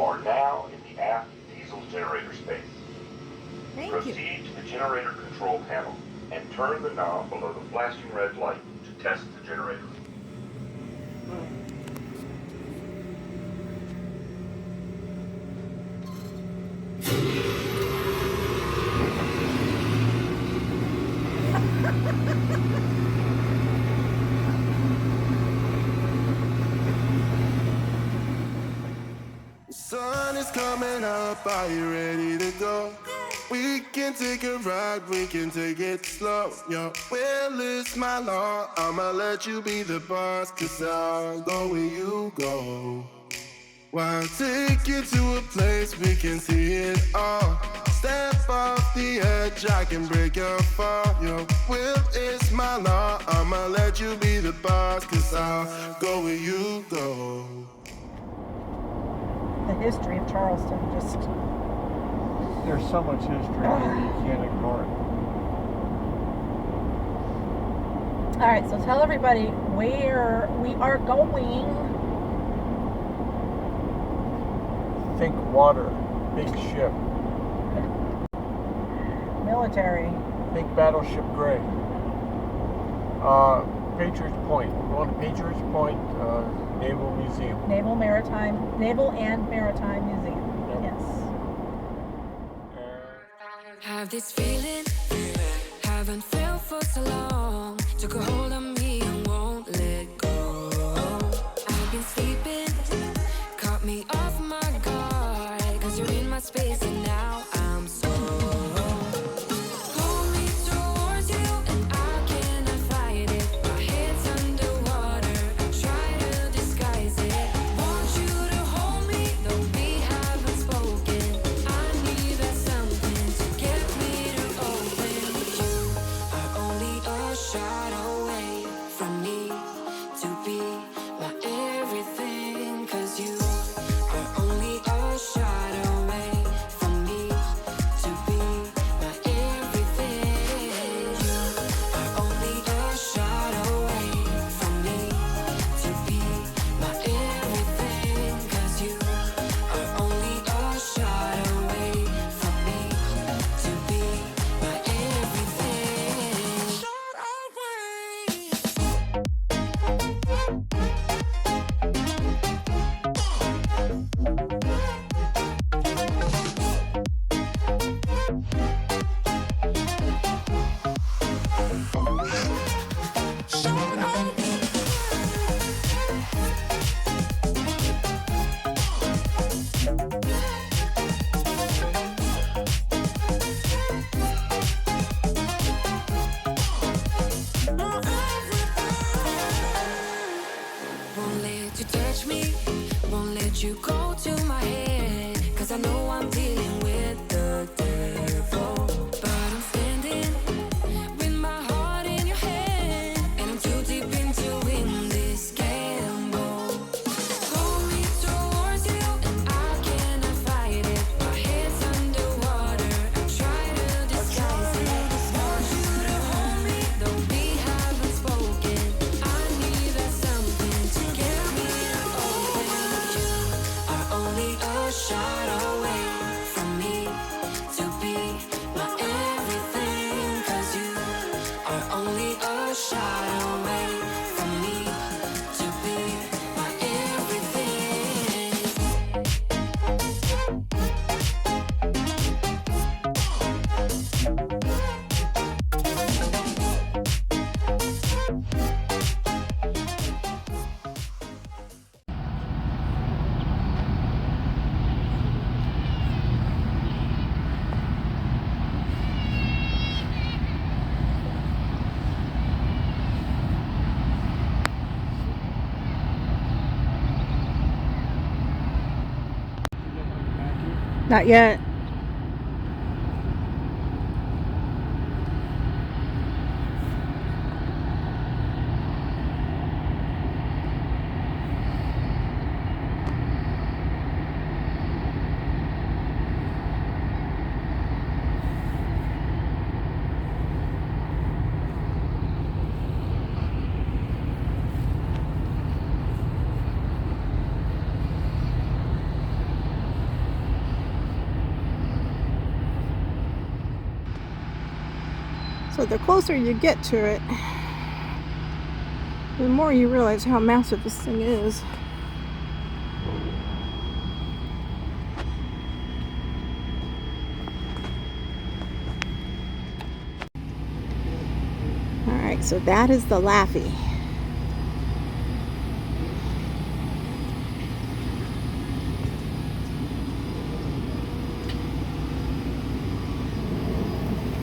You are now in the aft diesel generator space. Proceed to the generator control panel and turn the knob below the flashing red light to test the generator. The sun is coming up, are you ready to go? We can take a ride, we can take it slow. Your will is my law, I'ma let you be the boss, 'cause I'll go where you go. I'll take you to a place we can see it all. Step off the edge, I can break your fall. Your will is my law, I'ma let you be the boss, 'cause I'll go where you go. The history of Charleston, just... There's so much history here, you can't ignore it. Alright, so tell everybody where we are going. Think water, big ship. Military. Think Battleship Gray. Patriots Point. We're going to Patriots Point Naval Museum. Naval and Maritime Museum. Yep. Yes. Have this feeling, haven't felt for so long. Took a hold on me and won't let go. I've been sleeping, caught me off my guard. 'Cause you're in my space and now I'm so. Pull me towards you and I cannot fight it. My head's underwater, I try to disguise it. Want you to hold me, though we haven't spoken. I need that something to get me to open. You are only a shot away from me to be my everything. 'Cause you are only a shot away from me to be my everything. You are only a shot away from me to be my everything. 'Cause you are only a shot away from me to be my everything. Shot Won't let you touch me, won't let you go to my head. 'Cause I know I'm dealing with the devil. But I'm standing with my heart in your hand. And I'm too deep into win this gamble. Pull me towards you and I cannot fight it. My head's underwater, I try to disguise it. Want you to hold me, though we haven't spoken. I need that something to get me to open. You are only a shot away from me to be my everything. 'Cause you are only a shot away from me to be my everything. Not yet. So the closer you get to it, the more you realize how massive this thing is. Alright, so that is the Laffey.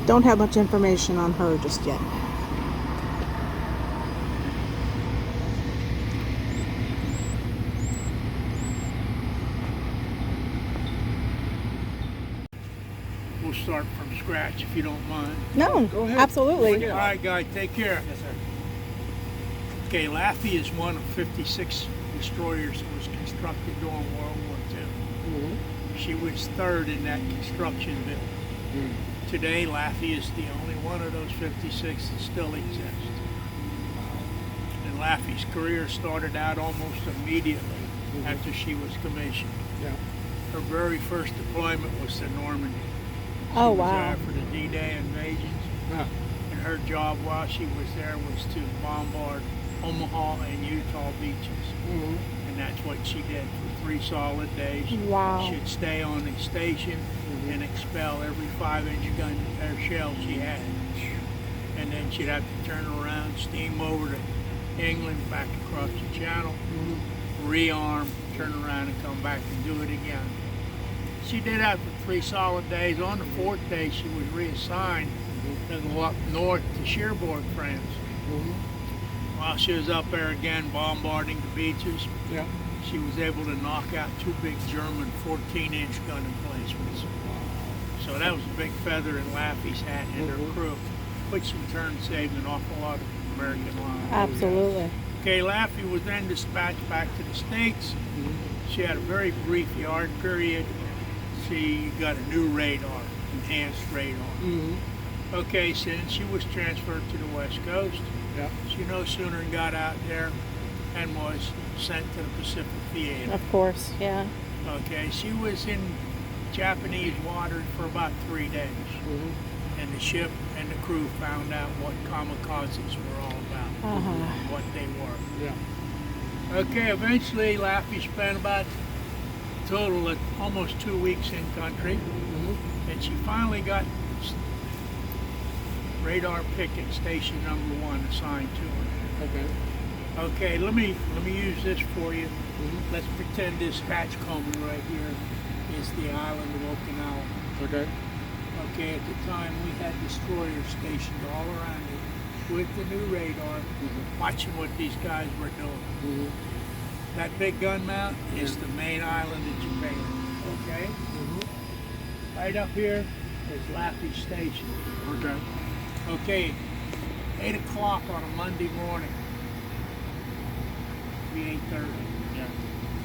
Don't have much information on her just yet. We'll start from scratch if you don't mind. No, Go ahead. absolutely. All right, guys, take care. Yes, sir. Okay, Laffey is one of 56 destroyers that was constructed during World War II. She was third in that construction bill. Today, Laffey is the only one of those 56 that still exists. And Laffey's career started out almost immediately after she was commissioned. Yeah. Her very first deployment was to Normandy. Oh, She was wow. there for the D-Day invasions. Yeah. And her job while she was there was to bombard Omaha and Utah beaches. And that's what she did for 3 solid days. Wow. She'd stay on the station and expel every 5-inch gun or shell she had. And then she'd have to turn around, steam over to England, back across the channel, rearm, turn around and come back and do it again. She did that for 3 solid days. On the 4th day, she was reassigned to go up north to Cherbourg, France. While she was up there again bombarding the beaches, Yeah. she was able to knock out 2 big German 14-inch gun emplacements. So that was a big feather in Laffey's hat and her crew, which in turn saved an awful lot of American lives. Absolutely. Okay, Laffey was then dispatched back to the States. She had a very brief yard period. She got a new radar, enhanced radar. Okay, so then she was transferred to the West Coast. Yeah. She no sooner got out there and was sent to the Pacific Theater. Of course, yeah. Okay, she was in Japanese waters for about 3 days. And the ship and the crew found out what kamikazes were all about, what they were. Yeah. Okay, eventually Laffey spent about total of almost 2 weeks in country, and she finally got radar picket station number 1 assigned to her. Okay. Okay, let me use this for you. Let's pretend this hatchcomer right here is the island of Okinawa. Okay. Okay, at the time we had destroyers stationed all around it with the new radar, watching what these guys were doing. That big gun mount is the main island of Japan. Okay? Right up here is Laffey Station. Okay. Okay, 8 o'clock on a Monday morning. Be 8:30. Yeah.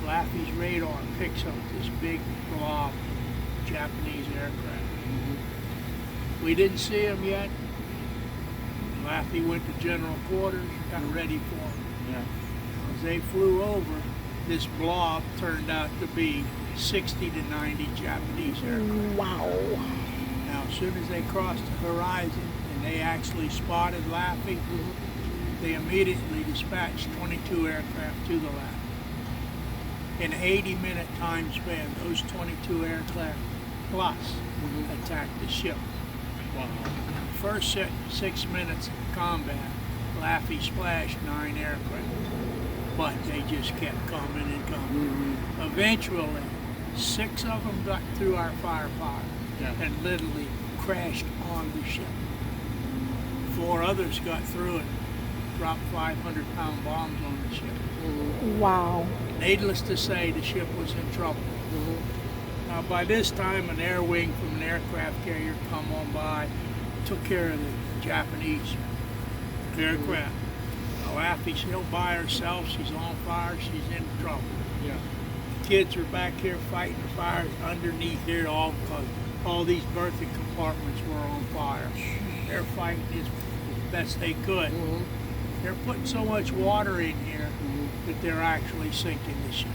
Laffey's radar picks up this big blob of Japanese aircraft. We didn't see them yet. Laffey went to general quarters, got ready for them. Yeah. As they flew over, this blob turned out to be 60 to 90 Japanese aircraft. Wow. Now, as soon as they crossed the horizon and they actually spotted Laffey, they immediately dispatched 22 aircraft to the Laffey. In an 80-minute time span, those 22 aircraft plus attacked the ship. Wow. First 6 minutes of combat, Laffey splashed 9 aircraft, but they just kept coming and coming. Eventually, 6 of them got through our firepower and literally crashed on the ship. 4 others got through it, dropped 500-pound bombs on the ship. Wow. Needless to say, the ship was in trouble. Now, by this time, an air wing from an aircraft carrier come on by, took care of the Japanese aircraft. Now, Laffey's still by herself. She's on fire. She's in trouble. Yeah. Kids are back here fighting the fires underneath here, all because all these berthing compartments were on fire. They're fighting as best they could. They're putting so much water in here that they're actually sinking the ship.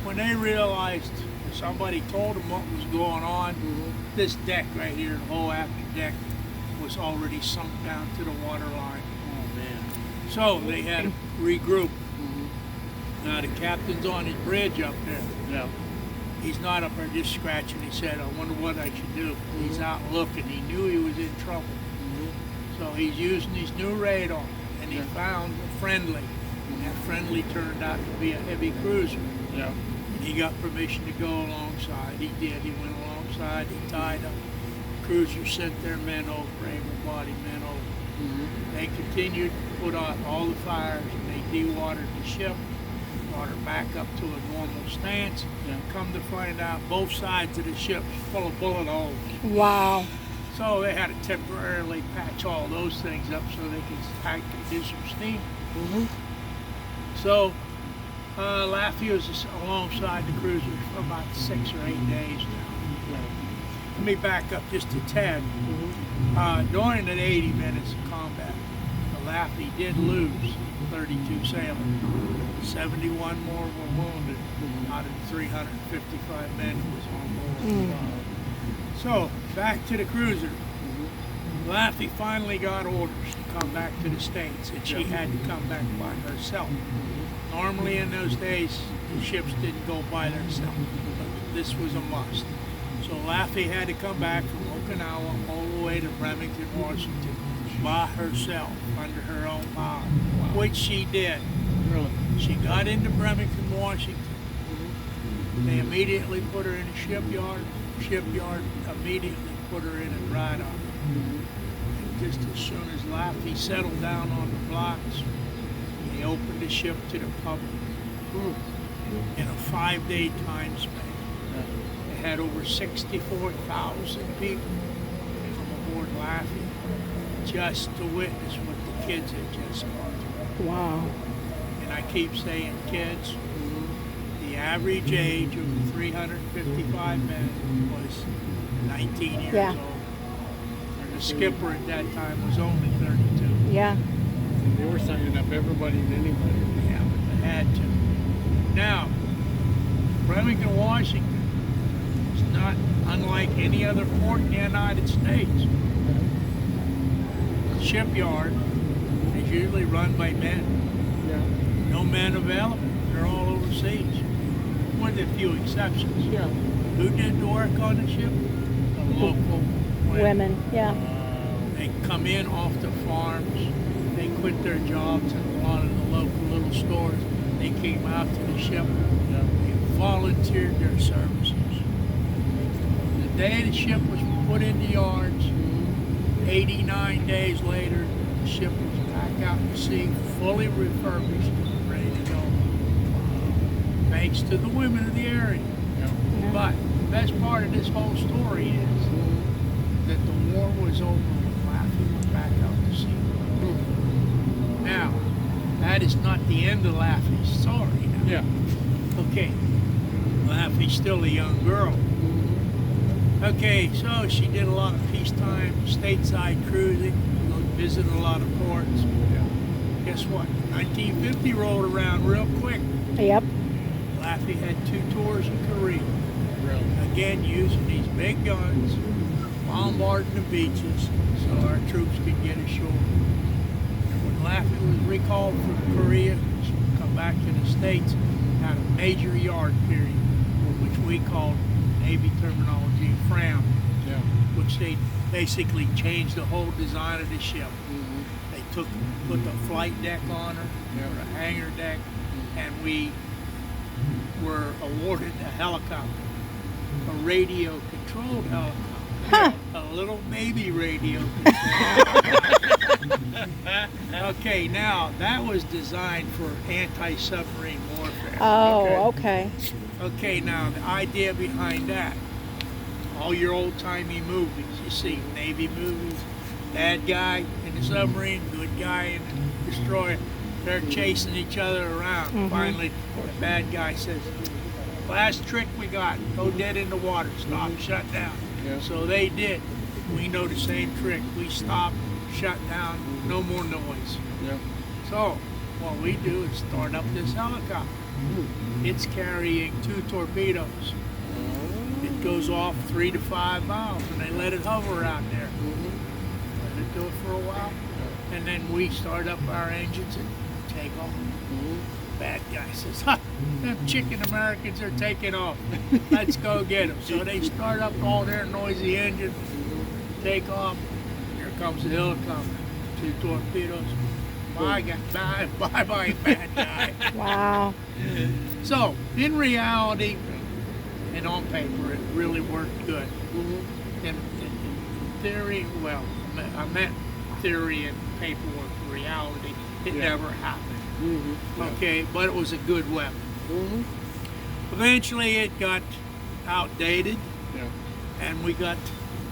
When they realized, somebody told them what was going on, this deck right here, the whole after deck, was already sunk down to the water line. Oh man. So they had to regroup. Now the captain's on his bridge up there. Yeah. He's not up there just scratching his head. I wonder what I should do. He's out looking. He knew he was in trouble. So he's using his new radar, and he found a friendly. And that friendly turned out to be a heavy cruiser. Yeah. And he got permission to go alongside. He did. He went alongside. He tied up. The cruiser sent their men over, able-bodied men over. They continued to put out all the fires, and they dewatered the ship, brought her back up to a normal stance. Come to find out, both sides of the ship full of bullet holes. Wow. So they had to temporarily patch all those things up so they could do some steam. So Laffey was alongside the cruiser for about 6 or 8 days now. Let me back up just a tad. During the 80 minutes of combat, the Laffey did lose 32 sailors. 71 more were wounded out of the 355 men who was on board. So, back to the cruiser. Laffey finally got orders to come back to the States, and she had to come back by herself. Normally in those days, the ships didn't go by themselves, but this was a must. So Laffey had to come back from Okinawa all the way to Bremerton, Washington, by herself, under her own power, which she did. Really? She got into Bremerton, Washington. They immediately put her in a shipyard. Shipyard immediately put her in a dry dock. And just as soon as Laffey settled down on the blocks, they opened the ship to the public in a 5-day time span. They had over 64,000 people come aboard Laffey just to witness what the kids had just gone through. Wow. And I keep saying kids. The average age of the 355 men was 19 years old. And the skipper at that time was only 32. Yeah. They were signing up everybody and anybody. Yeah, but they had to. Now, Bremerton, Washington is not unlike any other port in the United States. The shipyard is usually run by men. No men available. They're all overseas. With a few exceptions. Who did the work on the ship? The local women. Yeah. They come in off the farms. They quit their jobs at a lot of the local little stores. They came out to the ship. They volunteered their services. The day the ship was put in the yards, 89 days later, the ship was back out to sea, fully refurbished, and ready to go. Thanks to the women of the area. But the best part of this whole story is that the war was over when Laffey went back out to sea. Now, that is not the end of Laffey's story. Okay, Laffey's still a young girl. Okay, so she did a lot of peacetime stateside cruising, visited a lot of ports. Guess what? 1950 rolled around real quick. Yep. Laffey had 2 tours in Korea. Again, using these big guns, bombarding the beaches so our troops could get ashore. And when Laffey was recalled from Korea, she would come back to the States, had a major yard period, which we called Navy terminology FRAM, which they basically changed the whole design of the ship. They put the flight deck on her, or a hangar deck, and we were awarded a helicopter, a radio-controlled helicopter, a little baby radio controlled. Okay, now that was designed for anti-submarine warfare. Oh, okay. Okay, now the idea behind that, all your old-timey movies, you see Navy movies, bad guy in the submarine, good guy in the destroyer, they're chasing each other around. Finally, the bad guy says, last trick we got, go dead in the water, stop, shut down. So they did. We know the same trick. We stop, shut down, no more noise. So what we do is start up this helicopter. It's carrying 2 torpedoes. It goes off 3 to 5 miles, and they let it hover out there. And to it for a while, and then we start up our engines and take off. Bad guy says, "Ha, them chicken Americans are taking off. Let's go get them." So they start up all their noisy engines, take off. Here comes the helicopter. 2 torpedoes. Bye, guy. Bye, bad guy. Wow. So, in reality, and on paper, it really worked good. In theory, well, I meant theory and paperwork. Reality, it never happened. Okay, but it was a good weapon. Eventually, it got outdated, and we got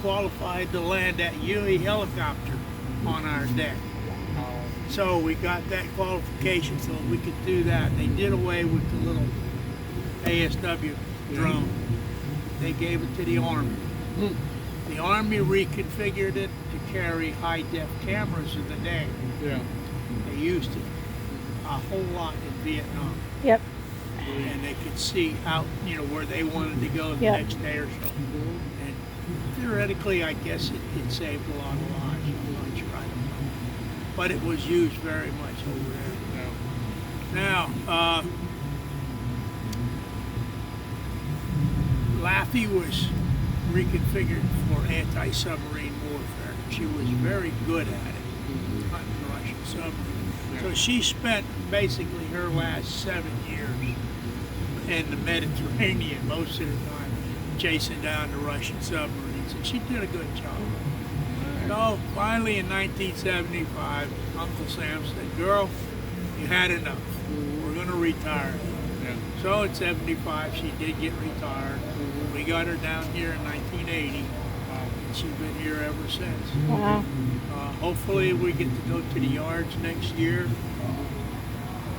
qualified to land that UE helicopter on our deck. So we got that qualification so we could do that. They did away with the little ASW drone. They gave it to the Army. The Army reconfigured it to carry high-def cameras of the day. They used it a whole lot in Vietnam. Yep. And they could see out, where they wanted to go the next day or so. And theoretically, I guess it saved a lot of lives. I'm not sure, I don't know. But it was used very much over there. Now, Laffey was reconfigured for anti-submarine warfare. She was very good at it, hunting Russian submarines. So she spent basically her last 7 years in the Mediterranean most of the time, chasing down the Russian submarines, and she did a good job. So finally in 1975, Uncle Sam said, "Girl, you had enough. We're going to retire you." So in 75, she did get retired. We got her down here in 1980, and she's been here ever since. Wow. Hopefully we get to go to the yards next year.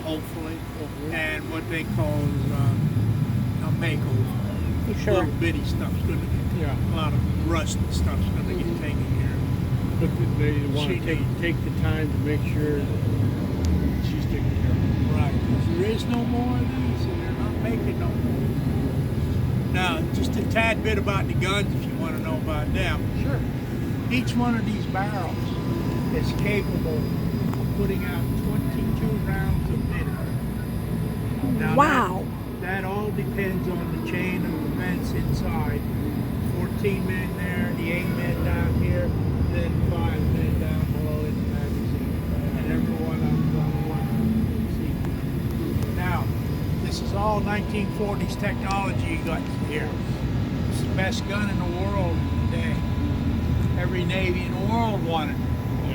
Hopefully. And what they call a makeover. You sure? Little bitty stuff's going to get, a lot of rusty stuff's going to get taken care of. But they want to take the time to make sure she's taken care of. Right, because there is no more of these, and they're not making no more. Now, just a tad bit about the guns, if you want to know about them. Sure. Each one of these barrels is capable of putting out 22 rounds of minute. Now, Wow. That all depends on the chain of events inside. 14 men there, the 8 men down here, then 5 men down below in the magazine. And every one of them's on one. Now, this is all 1940s technology you got here. It's the best gun in the world today. Every Navy in the world wanted it.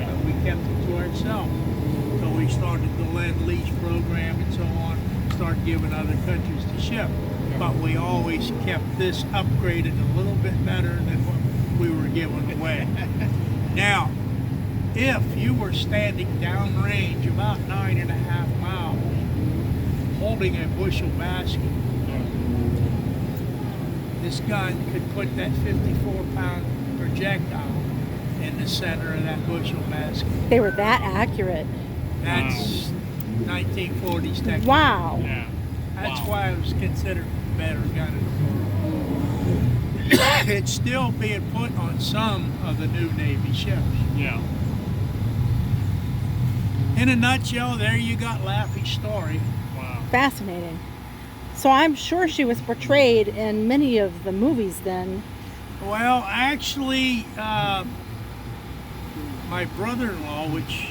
But we kept it to ourselves. So we started the Lend-Lease program and so on, start giving other countries to ship. But we always kept this upgraded a little bit better than what we were giving away. Now, if you were standing downrange about 9.5 miles, holding a bushel basket, this gun could put that 54-pound projectile in the center of that bushel basket. They were that accurate. That's 1940s technology. Wow. That's why it was considered the better gun in the world. It's still being put on some of the new Navy ships. In a nutshell, there you got Laffey's story. Fascinating. So I'm sure she was portrayed in many of the movies then. Well, actually, my brother-in-law, which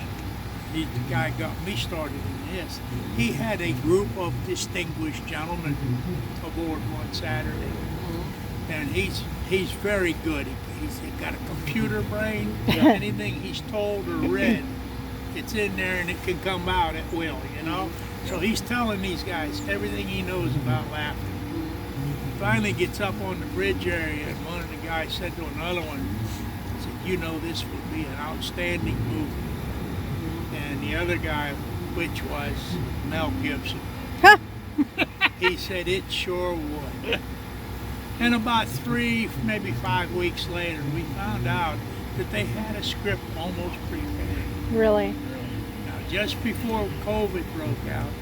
the guy got me started in this, he had a group of distinguished gentlemen aboard one Saturday. And he's very good. He's got a computer brain. Anything he's told or read, it's in there and it can come out at will, So he's telling these guys everything he knows about Laffey. Finally gets up on the bridge area, and one of the guys said to another one, said, this would be an outstanding movie. And the other guy, which was Mel Gibson, he said it sure would. And about 3, maybe 5 weeks later, we found out that they had a script almost prepared. Really? Now, just before COVID broke out,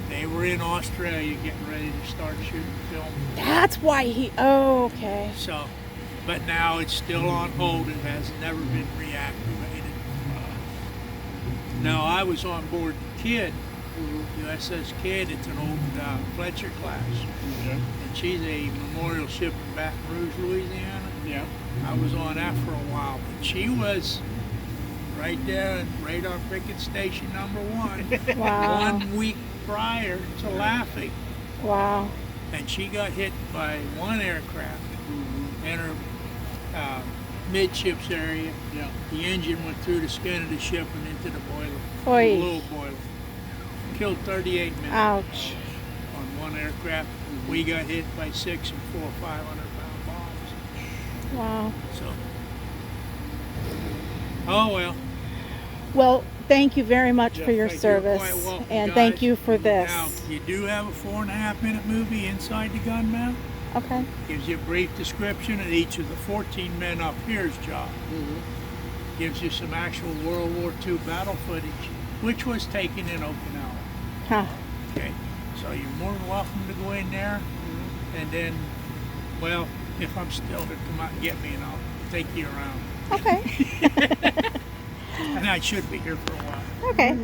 they were in Australia getting ready to start shooting film. That's why okay. So, but now it's still on hold. It has never been reactivated. No, I was on board the Kidd, USS Kidd. It's an old Fletcher class. Yeah. And she's a memorial ship in Baton Rouge, Louisiana. Yeah. I was on that for a while, but she was right there at radar picket station number 1. Wow. 1 week prior to Laffey. Wow. And she got hit by one aircraft in her midships area. Yeah. The engine went through the skin of the ship and into the boiler. Oy. The little boiler. Killed 38 men Ouch. on one aircraft. We got hit by 6 and 4 500-pound bombs. Wow. So, oh well. Well, thank you very much Yeah, for your thank you. service. Quite welcome, And guys. thank you for this. Now, you do have a 4.5-minute movie, Inside the Gun Mount. Okay. Gives you a brief description of each of the 14 men up here's job. Gives you some actual World War II battle footage, which was taken in Okinawa. Huh. Okay, so you're more than welcome to go in there, and then, well, if I'm still there, come out and get me, and I'll take you around. Okay. And I should be here for a while. Okay.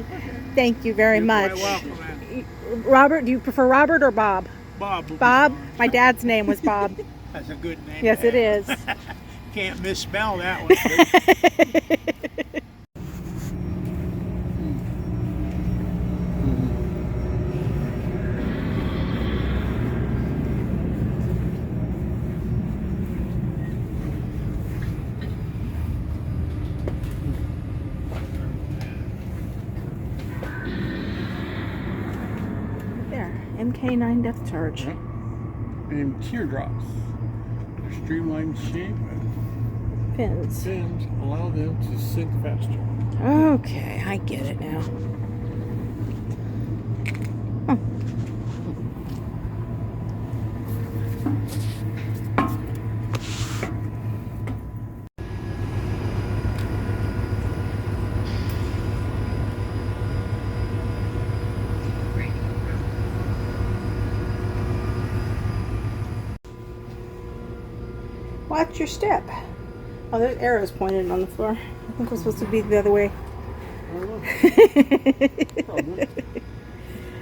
Thank you very You're much. quite welcome, man. Robert, do you prefer Robert or Bob? Bob. will be Bob? fine. My dad's name was Bob. That's a good name. Yes, to it have. is. Can't misspell that one. There. MK9 depth charge. And teardrops. Their streamlined shape and Fins. fins allow them to sink faster. Okay, I get it now. Huh. Watch your step. Oh, there's arrows pointed on the floor. I think we're supposed to be the other way. I don't know. Probably.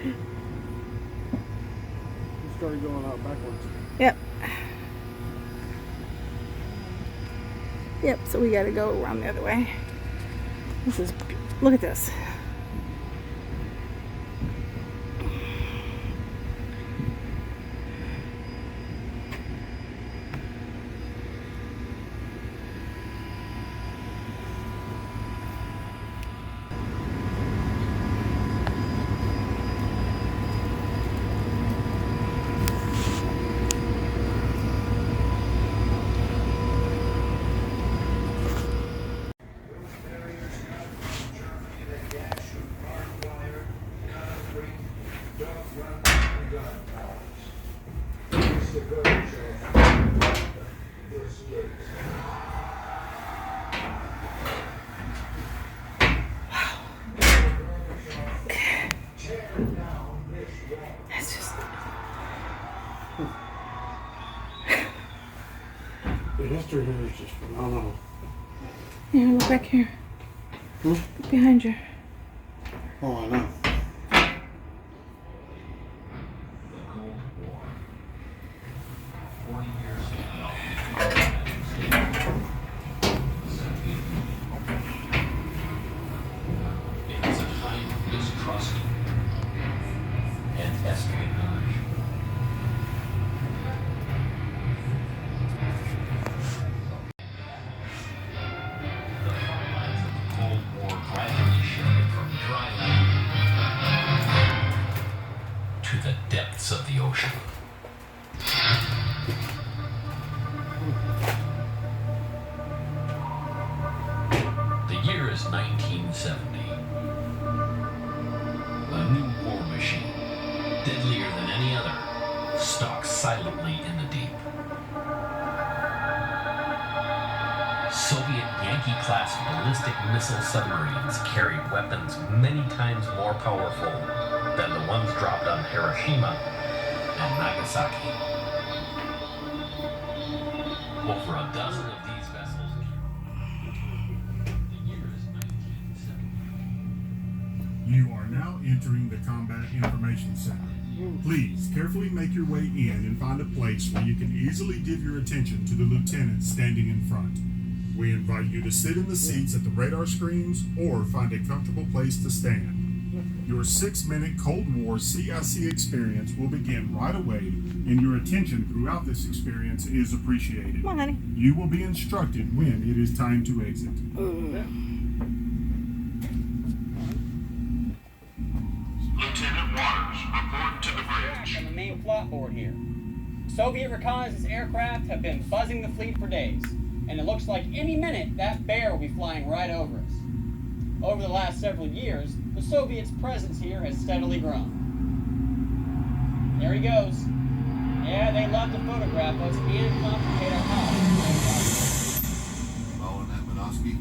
You started going out backwards. Yep. Yep, so we gotta go around the other way. This is, look at this. It's just, The history here is just phenomenal. yeah, look back here. Look behind you. Oh, I know. It's a time of mistrust and espionage. The front lines of the Cold War gradually shifted from dry land to the depths of the ocean. The year is 1970. A new war machine, deadlier than any other, stalks silently in the deep. Soviet Yankee-class ballistic missile submarines carried weapons many times more powerful than the ones dropped on Hiroshima and Nagasaki. Over a dozen of these vessels. The year is 1970. now entering the Combat Information Center. Please carefully make your way in and find a place where you can easily give your attention to the lieutenant standing in front. We invite you to sit in the seats at the radar screens or find a comfortable place to stand. Your 6-minute Cold War CIC experience will begin right away, and your attention throughout this experience is appreciated. Come on, honey. You will be instructed when it is time to exit. Lieutenant Waters, report to the bridge. On the main plot board here. Soviet reconnaissance aircraft have been buzzing the fleet for days, and it looks like any minute that bear will be flying right over us. Over the last several years, the Soviets' presence here has steadily grown. There he goes. Yeah, they love to photograph us and complicate our lives. Following that, Minosky?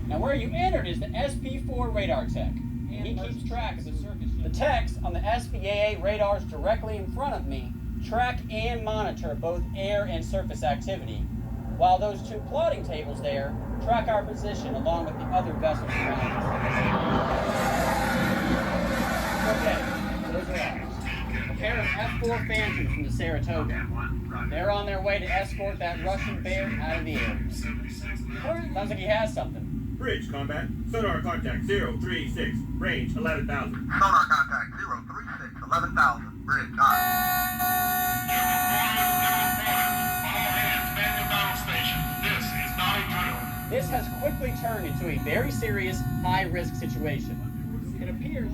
Now where you entered is the SP4 radar tech, and he keeps track of the circuits. The techs on the SPAA radars directly in front of me track and monitor both air and surface activity, while those two plotting tables there track our position along with the other vessels around us. Okay, those are ours. A pair of F-4 Phantoms from the Saratoga. They're on their way to escort that Russian bear out of the air. Sounds like he has something. Bridge combat. Sonar contact 036. Range 11,000. Sonar contact 036, 11,000. Bridge, This has quickly turned into a very serious, high-risk situation. It appears...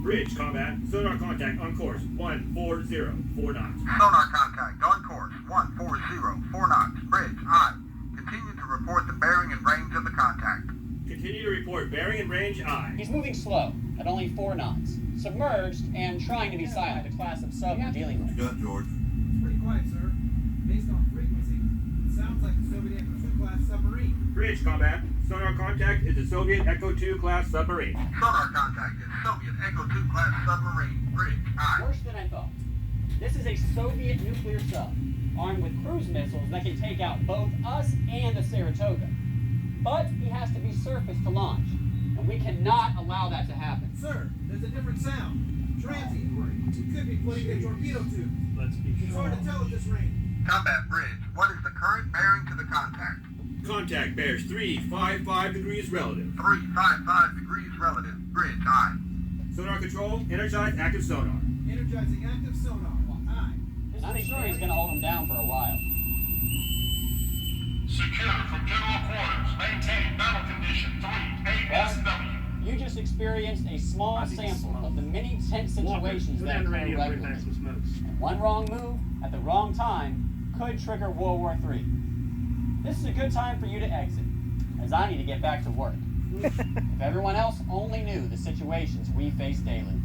Bridge combat. Sonar contact on course 140, 4 knots. Sonar contact on course 140, 4 knots. Bridge, aye. Continue to report the bearing and range of the contact. Continue to report bearing and range, aye. He's moving slow, at only 4 knots. Submerged and trying to be silent, the class of sub we're dealing with. Got George. Pretty quiet, sir. Based on frequency, it sounds like a Soviet Echo-2 class submarine. Bridge combat. Sonar contact is a Soviet Echo-2 class submarine. Sonar contact is Soviet Echo-2 class submarine. Bridge, aye. Worse than I thought. This is a Soviet nuclear sub, armed with cruise missiles that can take out both us and the Saratoga. But he has to be surfaced to launch, and we cannot allow that to happen. Sir, there's a different sound. Transient. It could be floating a torpedo tube. Let's be It's hard to tell at this range. Combat bridge, what is the current bearing to the contact? Contact bears 355 degrees relative. 355 degrees relative. Bridge, aye. Sonar control. Energize active sonar. Energizing active sonar. Aye. I'm sure he's going to hold him down for a while. Secure from general quarters. Maintain battle condition 3 ASW. You just experienced a small sample of the many tense situations that occur regularly. And one wrong move at the wrong time could trigger World War III. This is a good time for you to exit, as I need to get back to work. If everyone else only knew the situations we face daily.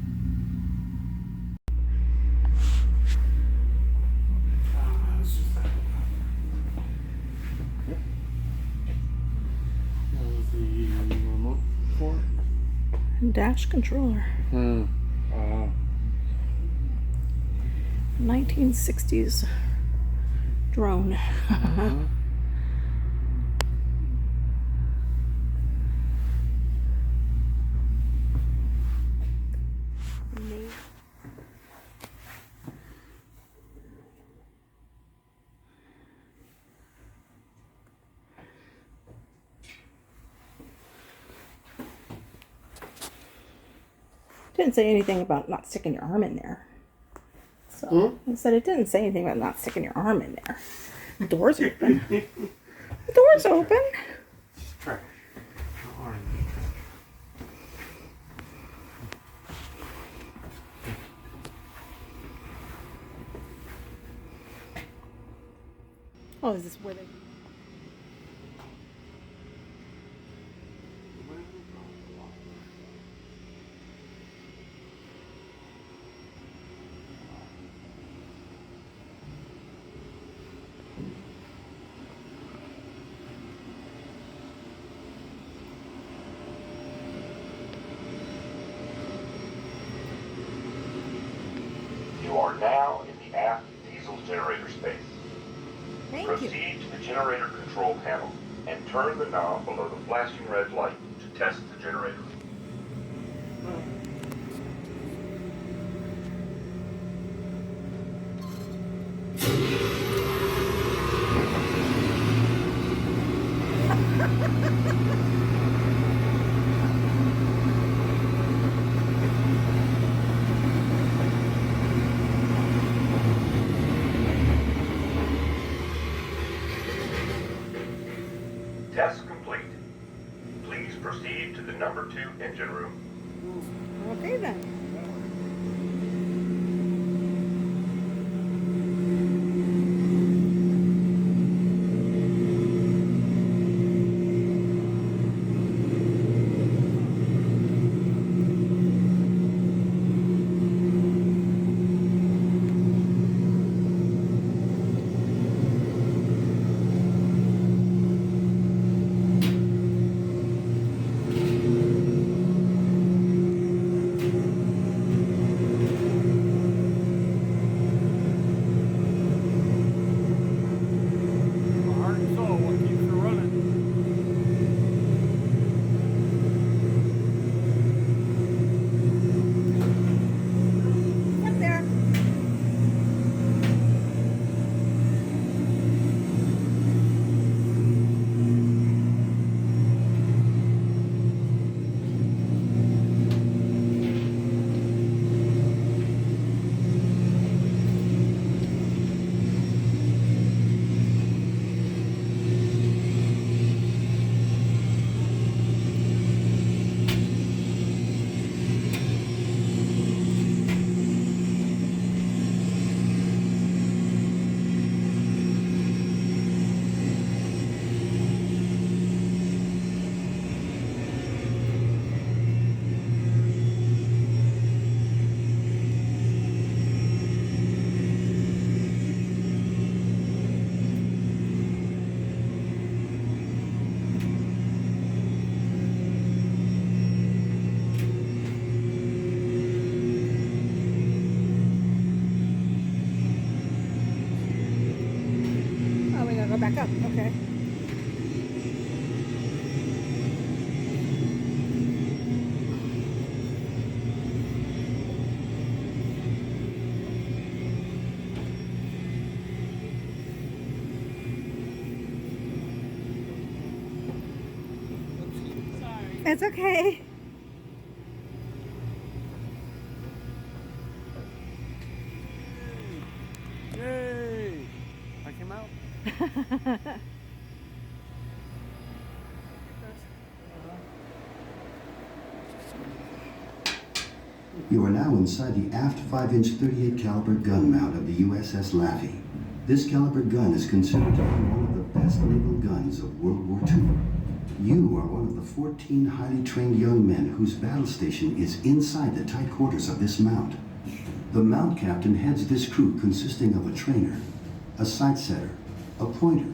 Dash controller. 1960s drone. Didn't say anything about not sticking your arm in there. So I said it didn't say anything about not sticking your arm in there. The door's open. The door's open. Oh, is this where they... You are now in the aft diesel generator space. Thank you. Proceed to the generator control panel and turn the knob below the flashing red light to test the generator. Test complete. Please proceed to the number 2 engine room. Okay then. Back up, okay. Sorry. It's okay. Yay! I came out. You are now inside the aft 5-inch 38 caliber gun mount of the USS Laffey. This caliber gun is considered to be one of the best naval guns of World War II. You are one of the 14 highly trained young men whose battle station is inside the tight quarters of this mount. The mount captain heads this crew consisting of a trainer, a sight setter, a pointer,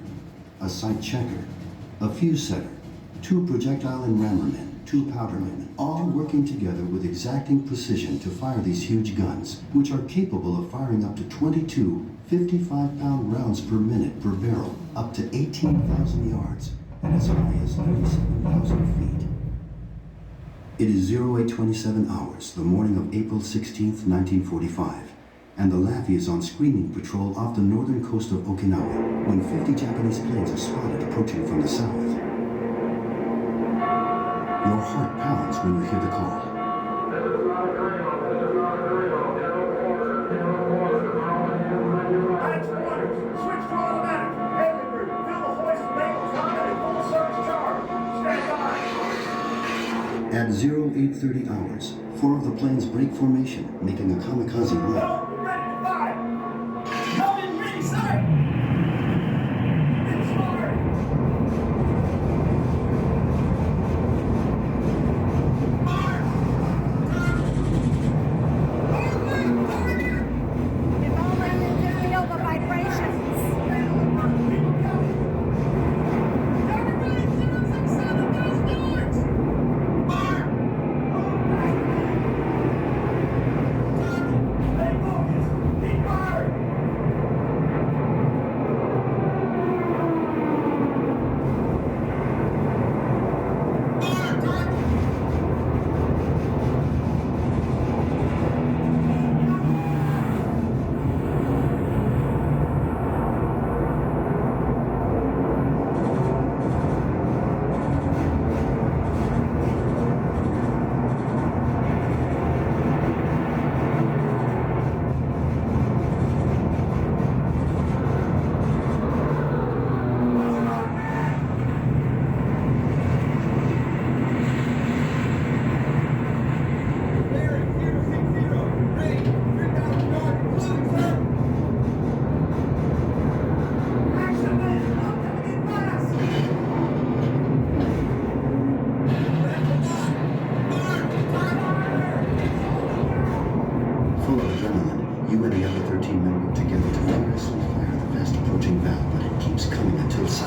a sight checker, a fuse setter, 2 projectile and rammermen, 2 powdermen, all working together with exacting precision to fire these huge guns, which are capable of firing up to 22 55-pound rounds per minute per barrel, up to 18,000 yards, and as high as 37,000 feet. It is 0827 hours, the morning of April 16th, 1945, and the Laffey is on screening patrol off the northern coast of Okinawa when 50 Japanese planes are spotted approaching from the south. Your heart pounds when you hear the call. Switch to automatic. Alien group, fill the hoist and main common and full service charge. Stand by. At 0830 hours, 4 of the planes break formation, making a kamikaze run. We're ready to fire. Come in ready, sir. Hey,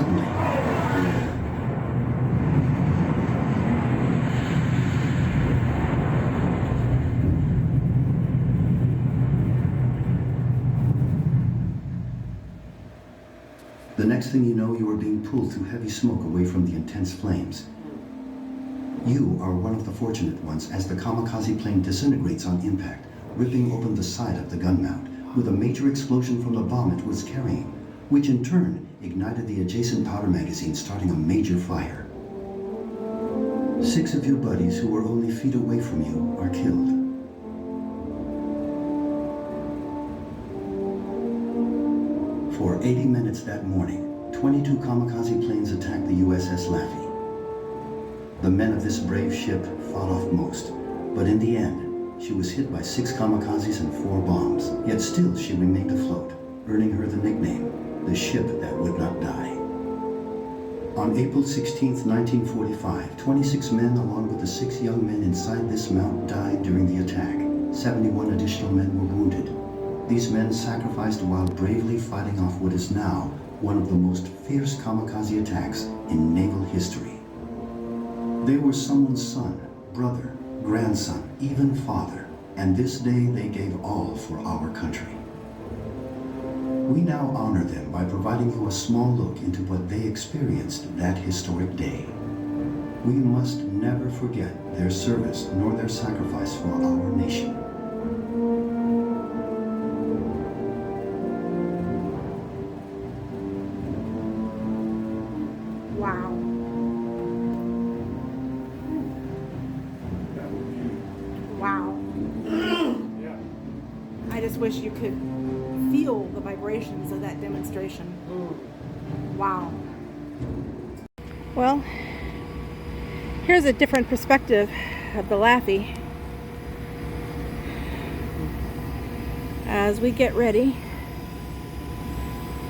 suddenly. The next thing you know, you are being pulled through heavy smoke away from the intense flames. You are one of the fortunate ones as the kamikaze plane disintegrates on impact, ripping open the side of the gun mount, with a major explosion from the bomb it was carrying, which in turn ignited the adjacent powder magazine, starting a major fire. 6 of your buddies who were only feet away from you are killed. For 80 minutes that morning, 22 kamikaze planes attacked the USS Laffey. The men of this brave ship fought off most, but in the end, she was hit by 6 kamikazes and 4 bombs. Yet still she remained afloat, earning her the nickname, the ship that would not die. On April 16, 1945, 26 men along with the 6 young men inside this mount died during the attack. 71 additional men were wounded. These men sacrificed while bravely fighting off what is now one of the most fierce kamikaze attacks in naval history. They were someone's son, brother, grandson, even father, and this day they gave all for our country. We now honor them by providing you a small look into what they experienced that historic day. We must never forget their service nor their sacrifice for our nation. Wow. Wow. I just wish you could feel the vibrations of that demonstration. Wow. Well, here's a different perspective of the Laffey as we get ready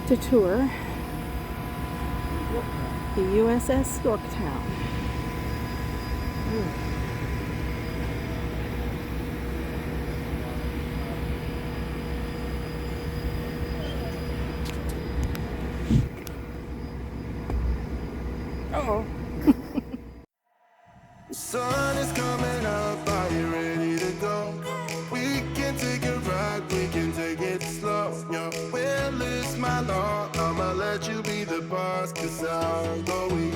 to tour the USS Yorktown. Uh-oh. The sun is coming up, are you ready to go? We can take a ride, we can take it slow. Your will is my law, I'ma let you be the boss, 'cause I'll go easy.